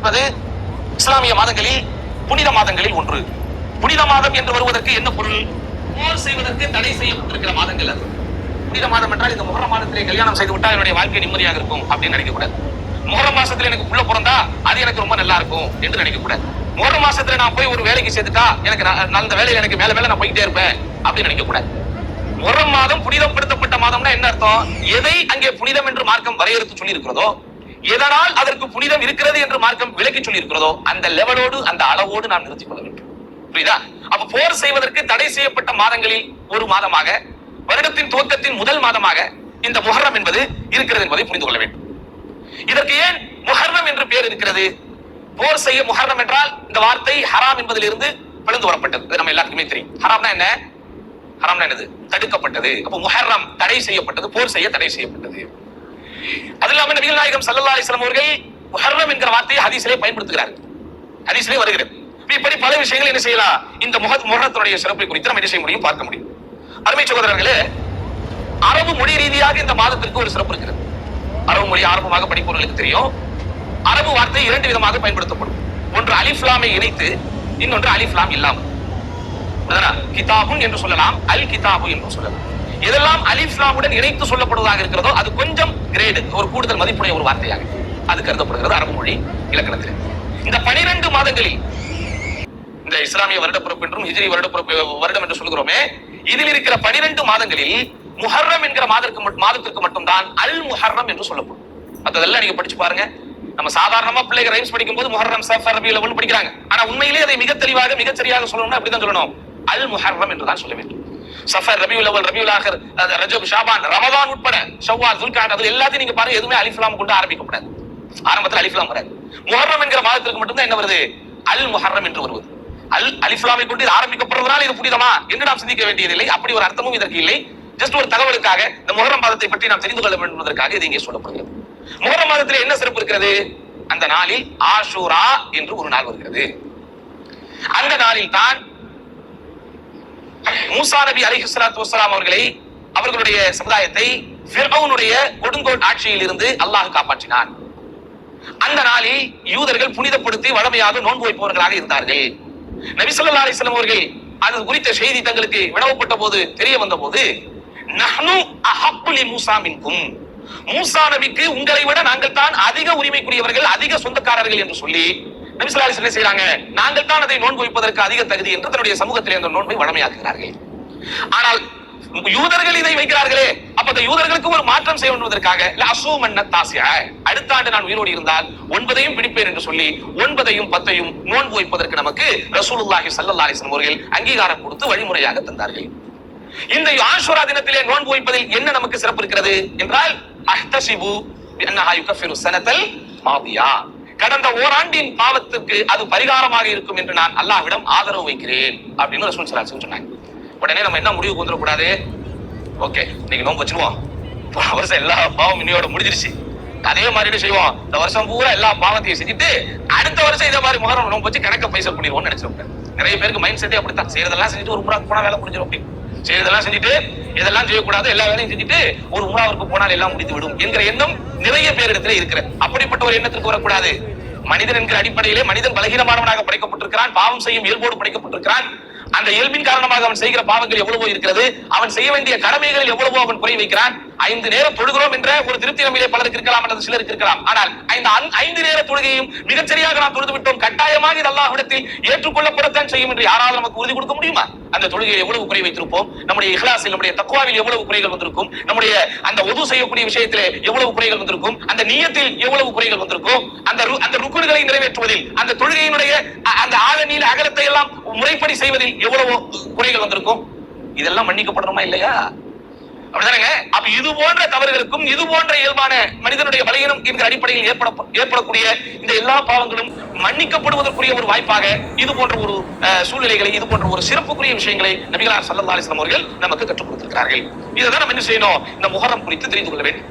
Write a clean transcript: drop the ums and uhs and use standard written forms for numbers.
என்பது இஸ்லாமிய மாதங்களில் புனித மாதங்களில் ஒன்று. புனித மாதம் என்று வருவதற்கு என்ன பொருள்? போர் செய்வதற்கு தடை செய்யப்பட்டிருக்கிற மாதங்கள் அது. புனித மாதம் என்றால் இந்த முஹர்ரம் மாதத்திலே கல்யாணம் செய்து விட்டால் என்னுடைய வாழ்க்கை நிம்மதியாக இருக்கும் அப்படின்னு நினைக்கக்கூடாது. முஹர்ரம் மாசத்துல எனக்கு புள்ள பிறந்தா அது எனக்கு ரொம்ப நல்லா இருக்கும் என்று நினைக்கக்கூடாது. முஹர்ரம் மாசத்துல நான் போய் ஒரு வேலைக்கு சேர்த்துட்டா எனக்கு அந்த வேலையில எனக்கு மேல மேல நான் போயிட்டே இருப்பேன் அப்படின்னு நினைக்கக்கூடாது. முஹர்ரம் மாதம் புனிதப்படுத்தப்பட்ட மாதம்னா என்ன அர்த்தம்? எதை அங்கே புனிதம் என்று மார்க்கம் வரையறுத்து சொல்லி இருக்கிறதோ, எதனால் அதற்கு புனிதம் இருக்கிறது என்று மார்க்கம் விலக்கி சொல்லி இருக்கிறதோ அந்த லெவலோடு அந்த அளவோடு நாம் நிறுத்திக் கொள்ள வேண்டும். புரியுதா? அப்ப போர் செய்வதற்கு தடை செய்யப்பட்ட மாதங்களில் ஒரு மாதமாக, வருடத்தின் துவக்கத்தின் முதல் மாதமாக இந்த முஹர்ரம் என்பது இருக்கிறது என்பதை புரிந்து கொள்ள வேண்டும். இதற்கு ஏன் முஹர்ரம் என்று பெயர் இருக்கிறது? போர் செய்ய முஹர்ரம் என்றால் இந்த வார்த்தை ஹராம் என்பதிலிருந்து பிளந்து வரப்பட்டது. நம்ம எல்லாத்துக்குமே தெரியும். ஹராம்னா என்ன? ஹராம்னா என்னது? தடுக்கப்பட்டது. அப்ப முஹர்ரம் தடை செய்யப்பட்டது, போர் செய்ய தடை செய்யப்பட்டது. அது இல்லாம நபிகள் நாயகம் ஸல்லல்லாஹு அலைஹி வஸல்லம் அவர்கள் முஹர்ரம் என்கிற வார்த்தையை ஹதீஸிலே பயன்படுத்துகிறார்கள். ஹதீஸிலே வருகிறது. இப்படி பல விஷயங்கள் என்ன செய்யலாம்? இந்த முஹர்ரத்தினுடைய சிறப்பை குறித்து நம்ம என்ன செய்ய முடியும்? பார்க்க முடியும். அருமை சகோதரர்களே, அரபு மொழி ரீதியாக இந்த மாதத்திற்கு ஒரு சிறப்பு இருக்கிறது. அரபு மொழி ஆரம்பமாக படிப்பவர்களுக்கு தெரியும். அரபு வார்த்தை இரண்டு விதமாக பயன்படுத்தப்படும். ஒன்று அலிஃப் லாமை இணைத்து, இன்னொன்று அலிஃப் லாம் இல்லாமல். கிதாபுன் என்று சொல்லலாம், அல் கிதாபு என்று சொல்லலாம். எதெல்லாம் அலிஃப் லாமுடன் இணைத்து சொல்லப்படுவதாக இருக்கிறதோ அது கொஞ்சம் கிரேடு, ஒரு கூடுதல் மதிப்புடைய ஒரு வார்த்தையாக அது கருதப்படுகிறது அரபு மொழி இலக்கணத்தில். இந்த 12 மாதங்களில், இந்த இஸ்லாமிய வருடப்பிறப்பு என்றும் ஹிஜ்ரி வருடம் என்று சொல்கிறோமே, இதில் இருக்கிற 12 மாதங்களில் முஹர்ரம் என்கிற மாதத்திற்கு மட்டும்தான் அல் முஹர்ரம் என்று சொல்லப்படும். மற்றதெல்லாம் நீங்க படிச்சு பாருங்க. நம்ம சாதாரணமா பிள்ளைங்க ரைம்ஸ் படிக்கும் போது முஹர்ரம், சஃபர், ரபியுல் அவ்வல் படிக்கிறாங்க. ஆனா உண்மையிலே அதை மிக தெளிவாக மிக சரியாக சொல்லணும்னா அப்படிதான் சொல்லணும், அல் முஹர்ரம் என்று தான் சொல்ல வேண்டும். சஃபர், ரபியுல் அவ்வல், ரபியுல் ஆகிர், ரஜப், ஷாபான், ரமதான் உட்பட ஷவ்வால், துல்காத், அது எல்லாத்தையும் நீங்க பாருங்க, எதுவுமே அலிஃப் லாம் கொண்டு ஆரம்பிக்கப்படாது. ஆரம்பத்தில் அலிஃப் லாம் வராது. முஹர்ரம் என்கிற மாதத்திற்கு மட்டும்தான் என்ன வருது? அல் முஹர்ரம் என்று வருவது. அலிஃப் லாமை கொண்டு ஆரம்பிக்கப்படுறதுனால இது புனிதமா என்று நாம் சிந்திக்க வேண்டியதில்லை. அப்படி ஒரு அர்த்தமும் இதற்கு இல்லை. ஜஸ்ட் ஒரு தகவலுக்காக இந்த முஹர்ரம் மாதத்தை பற்றி நாம் தெரிந்து கொள்ள வேண்டும் என்பதற்காக இது இங்கே சொல்லப்படுகிறது. முஹர்ரம் மாதத்தில் என்ன சிறப்பு இருக்கிறது? அந்த நாளில் ஆஷூரா என்று ஒரு நாள் வருகிறது. அந்த நாளில் தான் மூசா நபி அலைஹிஸ்ஸலாத்து வஸ்ஸலாம் அவர்களை, அவர்களுடைய சமுதாயத்தை ஃபிர்அவுனுடைய கொடுங்கோல் ஆட்சியில் இருந்து அல்லாஹ் காப்பாற்றினான். அந்த நாளில் யூதர்கள் புனிதப்படுத்தி வழமையாக நோன்பு வைப்பவர்களாக இருந்தார்கள். நபி ஸல்லல்லாஹு அலைஹி வஸல்லம் அவர்கள் அது குறித்த செய்தி தங்களுக்கு வினவப்பட்ட போது, தெரிய வந்த போது, நஹ்னு அஹப்பு லி மூஸா மின்கும், மூசா நபிக்கு உங்களை விட நாங்கள் தான் அதிக உரிமைக்குரியவர்கள், அதிக சொந்தக்காரர்கள் என்று சொல்லி நபி ஸல்லல்லாஹு அலைஹி வஸல்லம் செய்றாங்க. நாங்கள் தான் அதை நோன்பு வைப்பதற்கு அதிக தகுதி என்று தன்னுடைய சமூகத்திலே அந்த நோன்பை வழமையாக்குகிறார்கள். ஆனால் யூதர்கள் இதை வைக்கிறார்களே, அப்ப அந்த யூதர்களுக்கு ஒரு மாற்றம் செய்ய வேண்டுவதற்காக அடுத்த ஆண்டு நான் உயிரோடு இருந்தால் 9ஐயும் பிடிப்பேன் என்று சொல்லி 9ஐயும் 10ஐயும் நோன்பு வைப்பதற்கு நமக்கு ரசூலுல்லாஹி ஸல்லல்லாஹு அலைஹி வஸல்லம் அவர்கள் அங்கீகாரம் கொடுத்து வழிமுறையாக தந்தார்கள். இந்த ஆஷூரா தினத்திலே நோன்பு வைப்பதில் என்ன நமக்கு சிறப்பு இருக்கிறது என்றால், அஹ்தஸிபு பிஅன்னஹா யுகஃபிரு ஸனத்தல் மாதியா, கடந்த ஓராண்டின் பாவத்திற்கு அது பரிகாரமாக இருக்கும் என்று நான் அல்லாஹ்விடம் ஆதரவு வைக்கிறேன் அப்படின்னு ரசூல் ஸல்லல்லாஹு அலைஹி வஸல்லம் சொன்னாங்க. உடனே நம்ம என்ன முடிவுக்கு வந்துடக்கூடாது? ஓகே, இன்னைக்கு நோன்பு வச்சிருவோம், வருஷம் எல்லா பாவம் இன்னையோட முடிஞ்சிருச்சு, அதே மாதிரி செய்வோம், இந்த வருஷம் பூரா எல்லா பாவத்தையும் செஞ்சுட்டு அடுத்த வருஷம் இதே மாதிரி முஹர்ரம் நோன்பு வச்சு கணக்க பைசல் பண்ணிடுவோம்னு நினைச்சிருப்பேன். நிறைய பேருக்கு மைண்ட் செட்டே அப்படித்தான். செய்யறதெல்லாம் செஞ்சுட்டு ஒரு உம்ராக்கு போனா வேலை முடிஞ்சிடும், அப்படி செய்யறதெல்லாம் செஞ்சுட்டு இதெல்லாம் செய்யக்கூடாது, எல்லா வேலையும் செஞ்சுட்டு ஒரு உம்ராவிற்கு போனால் எல்லாம் முடித்து விடும் என்கிற எண்ணம் நிறைய பேரிடத்துல இருக்கிற. அப்படிப்பட்ட ஒரு எண்ணத்திற்கு வரக்கூடாது. மனிதன் என்கிற அடிப்படையிலே மனிதன் பலகீனமானவனாக படைக்கப்பட்டிருக்கிறான், பாவம் செய்யும் இயல்போடு படைக்கப்பட்டிருக்கிறான். அந்த இயல்பின் காரணமாக அவன் செய்கிற பாவங்கள் எவ்வளவோ இருக்கிறது, அவன் செய்ய வேண்டிய கடமைகளில் எவ்வளவோ அவன் குறை வைக்கிறான். 5 நேரம் தொழுகிறோம் என்ற ஒரு திருப்தி நம்மிலே பலருக்கு இருக்கலாம், அல்லது சிலருக்கு இருக்கலாம். ஆனால் 5 நேர தொழுகையும் மிகச்சரியாக நாம் தொழுது விட்டோம், கட்டாயமாக இது அல்லாஹ்விடத்தில் ஏற்றுக்கொள்ளப்படத்தான் செய்யும் என்று யாராவது நமக்கு உறுதி கொடுக்க முடியுமா? அந்த தொழுகையை எவ்வளவு குறை வைத்திருப்போம், நம்முடைய இஹ்லாஸில், நம்முடைய தக்வாவில் எவ்வளவு குறைகள் வந்திருக்கும், நம்முடைய அந்த உது செய்யக்கூடிய விஷயத்திலே எவ்வளவு குறைகள் வந்திருக்கும், அந்த நியத்தில் எவ்வளவு குறைகள் வந்திருக்கும், அந்த ருக்குன்களை நிறைவேற்றுவதில், அந்த தொழுகையினுடைய அந்த ஆழ நீள அகலத்தை எல்லாம் முறைப்படி செய்வதில் எவ்வளவு குறைகள் வந்திருக்கும். இதெல்லாம் மன்னிக்கப்படணுமா இல்லையா? அப்படிதானங்க? அப்ப இது போன்ற தவறுகளுக்கும் இது போன்ற இயல்பான மனிதனுடைய பலகீனம் என்கிற அடிப்படையில் ஏற்படக்கூடிய இந்த எல்லா பாவங்களும் மன்னிக்கப்படுவதற்குரிய ஒரு வாய்ப்பாக இது போன்ற ஒரு சூழ்நிலைகளை, இது போன்ற ஒரு சிறப்புக்குரிய விஷயங்களை நபிகளார் ஸல்லல்லாஹு அலைஹி வஸல்லம் அவர்கள் நமக்கு கற்றுக் கொடுத்திருக்கிறார்கள். இதைதான் நம்ம என்ன செய்யணும்? இந்த முஹர்ரம் குறித்து தெரிந்து கொள்ள வேண்டும்.